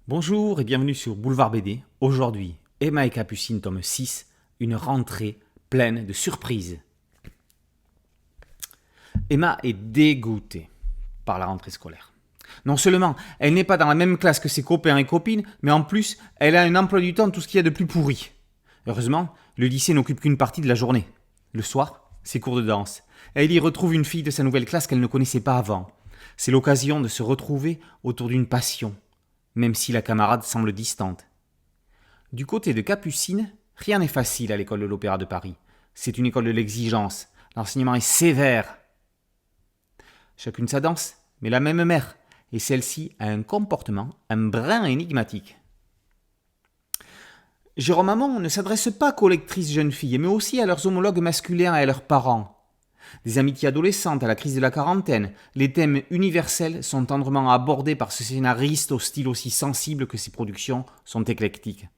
Bonjour et bienvenue sur Boulevard BD. Aujourd'hui, Emma et Capucine, tome 6, une rentrée pleine de surprises. Emma est dégoûtée par la rentrée scolaire. Non seulement elle n'est pas dans la même classe que ses copains et copines, mais en plus, elle a un emploi du temps tout ce qu'il y a de plus pourri. Heureusement, le lycée n'occupe qu'une partie de la journée. Le soir, c'est cours de danse. Elle y retrouve une fille de sa nouvelle classe qu'elle ne connaissait pas avant. C'est l'occasion de se retrouver autour d'une passion, même si la camarade semble distante. Du côté de Capucine, rien n'est facile à l'école de l'Opéra de Paris. C'est une école de l'exigence. L'enseignement est sévère. Chacune sa danse, mais la même mère, et celle-ci a un comportement un brin énigmatique. Jérôme Hamon ne s'adresse pas qu'aux lectrices jeunes filles, mais aussi à leurs homologues masculins et à leurs parents. Des amitiés adolescentes à la crise de la quarantaine, les thèmes universels sont tendrement abordés par ce scénariste au style aussi sensible que ses productions sont éclectiques.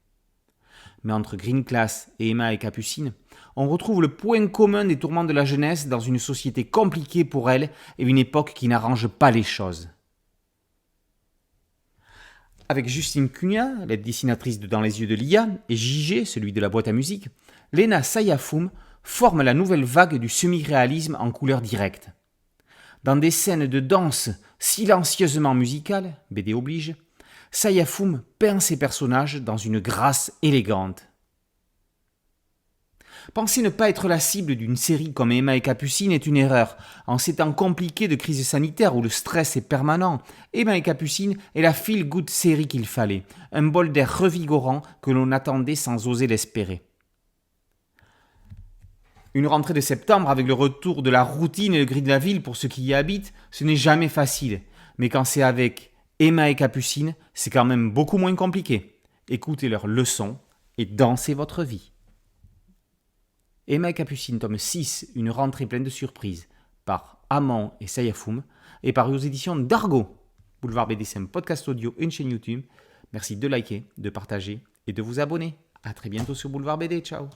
Mais entre Green Class et Emma et Capucine, on retrouve le point commun des tourments de la jeunesse dans une société compliquée pour elle et une époque qui n'arrange pas les choses. Avec Justine Cunha, la dessinatrice de Dans les yeux de Lia, et JG, celui de la boîte à musique, Lena Sayafoum forme la nouvelle vague du semi-réalisme en couleur directe. Dans des scènes de danse silencieusement musicales, BD oblige, Sayafoum peint ses personnages dans une grâce élégante. Penser ne pas être la cible d'une série comme Emma et Capucine est une erreur. En ces temps compliqués de crise sanitaire où le stress est permanent, Emma et Capucine est la feel-good série qu'il fallait, un bol d'air revigorant que l'on attendait sans oser l'espérer. Une rentrée de septembre avec le retour de la routine et le gris de la ville pour ceux qui y habitent, ce n'est jamais facile. Mais quand c'est avec Emma et Capucine, c'est quand même beaucoup moins compliqué. Écoutez leurs leçons et dansez votre vie. Emma et Capucine, tome 6, une rentrée pleine de surprises, par Hamon et Sayafoum, et paru aux éditions d'Argo. Boulevard BD, c'est un podcast audio et une chaîne YouTube. Merci de liker, de partager et de vous abonner. A très bientôt sur Boulevard BD. Ciao.